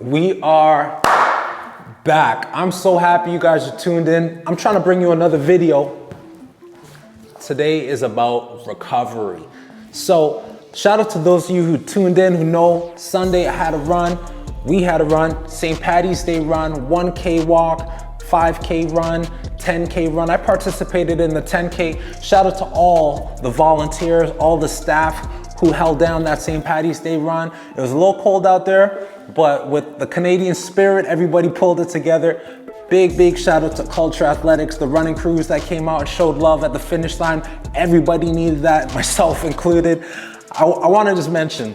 We are back. I'm so happy you guys are tuned in. I'm trying to bring you another video. Today is about recovery. So shout out to those of you who tuned in, who know Sunday I had a run. We had a run, St. Patty's Day run, 1K walk, 5K run, 10K run. I participated in the 10K. Shout out to all the volunteers, all the staff who held down that St. Patty's Day run. It was a little cold out there, but with the Canadian spirit, everybody pulled it together. Big shout out to Culture Athletics, the running crews that came out and showed love at the finish line. Everybody needed that, myself included. I want to just mention,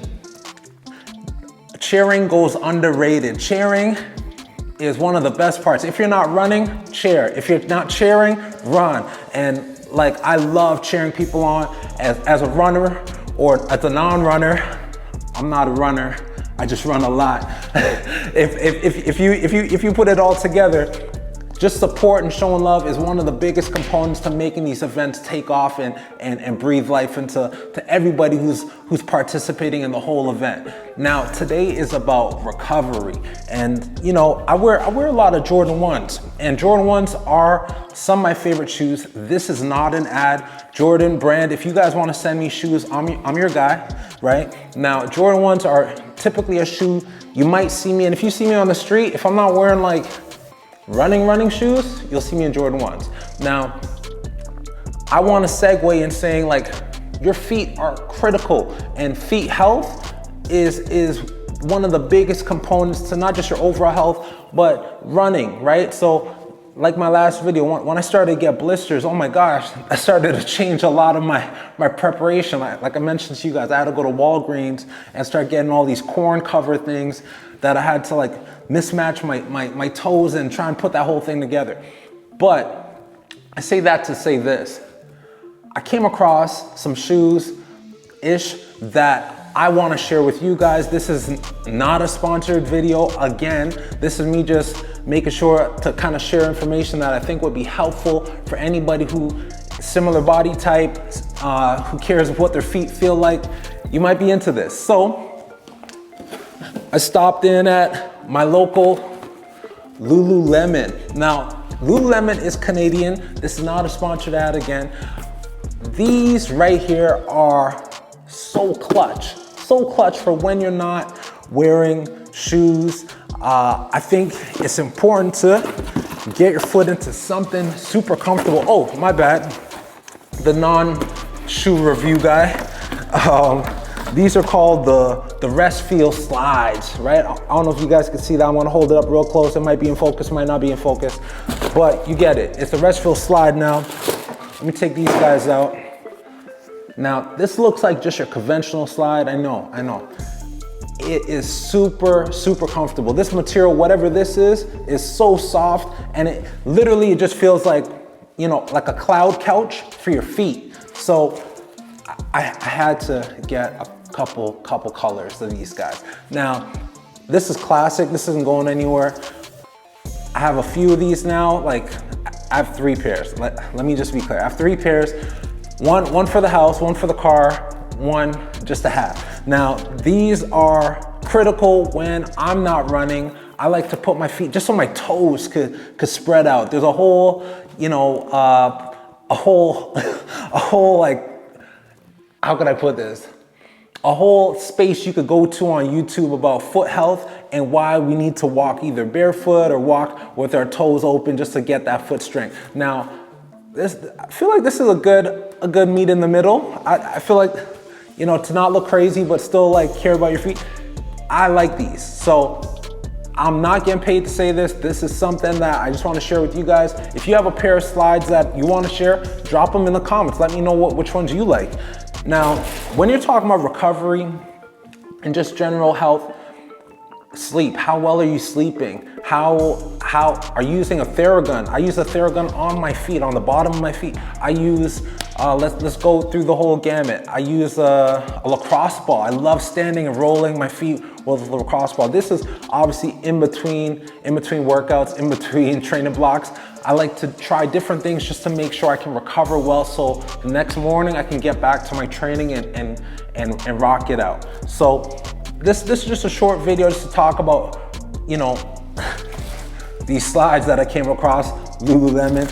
cheering goes underrated. Cheering is one of the best parts. If you're not running, cheer. If you're not cheering, run. And like, I love cheering people on. As a runner or as a non-runner, I'm not a runner, I just run a lot. If you put it all together, just support and showing love is one of the biggest components to making these events take off and breathe life into everybody who's participating in the whole event. Now, today is about recovery. And you know, I wear a lot of Jordan 1s, and Jordan 1s are some of my favorite shoes. This is not an ad. Jordan brand, if you guys want to send me shoes, I'm your guy, right? Now, Jordan 1s are typically a shoe you might see me, and if you see me on the street, if I'm not wearing like running shoes, you'll see me in Jordan 1s. Now, I want to segue in saying, like, your feet are critical, and feet health is one of the biggest components to not just your overall health, but running, right? So like my last video, when I started to get blisters, oh my gosh, I started to change a lot of my preparation. Like I mentioned to you guys, I had to go to Walgreens and start getting all these corn cover things that I had to like mismatch my toes and try and put that whole thing together. But I say that to say this. I came across some shoes-ish that I want to share with you guys. This is not a sponsored video. Again, this is me just making sure to kind of share information that I think would be helpful for anybody who similar body type, who cares what their feet feel like. You might be into this. So I stopped in at my local Lululemon. Now, Lululemon is Canadian. This is not a sponsored ad again. These right here are so clutch for when you're not wearing shoes. I think it's important to get your foot into something super comfortable. Oh, my bad. The non-shoe review guy. These are called the Rest Feel Slides, right? I don't know if you guys can see that. I'm gonna hold it up real close. It might be in focus, might not be in focus, but you get it. It's the Rest Feel Slide now. Let me take these guys out. Now, this looks like just your conventional slide. I know. It is super comfortable. This material, whatever this is so soft, and it literally just feels like, you know, like a cloud couch for your feet. So I had to get a couple colors of these guys. Now, this is classic. This isn't going anywhere. I have a few of these now. Like, I have 3 pairs. Let me just be clear. I have 3 pairs. One for the house, one for the car, one just to have. Now, these are critical when I'm not running. I like to put my feet just so my toes could spread out. There's a whole, you know, a whole like, how could I put this? A whole space you could go to on YouTube about foot health and why we need to walk either barefoot or walk with our toes open just to get that foot strength. Now, I feel like this is a good meet in the middle. I feel like, you know, to not look crazy, but still like care about your feet. I like these. So I'm not getting paid to say this. This is something that I just want to share with you guys. If you have a pair of slides that you want to share, drop them in the comments. Let me know which ones you like. Now, when you're talking about recovery and just general health, sleep, how well are you sleeping? How are you using a Theragun? I use a Theragun on my feet, on the bottom of my feet. I use, let's go through the whole gamut. I use a lacrosse ball. I love standing and rolling my feet with a lacrosse ball. This is obviously in between workouts, in between training blocks. I like to try different things just to make sure I can recover well, so the next morning I can get back to my training and rock it out. So this is just a short video just to talk about you know, these slides that I came across, Lululemon,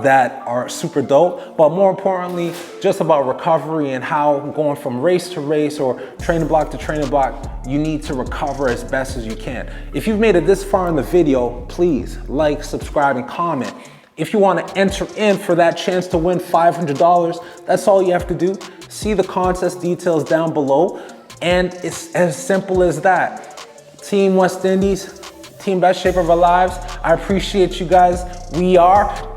that are super dope, but more importantly, just about recovery and how going from race to race or training block to training block, you need to recover as best as you can. If you've made it this far in the video, please like, subscribe, and comment. If you want to enter in for that chance to win $500, that's all you have to do. See the contest details down below, and it's as simple as that. Team West Indies, team best shape of our lives. I appreciate you guys. We are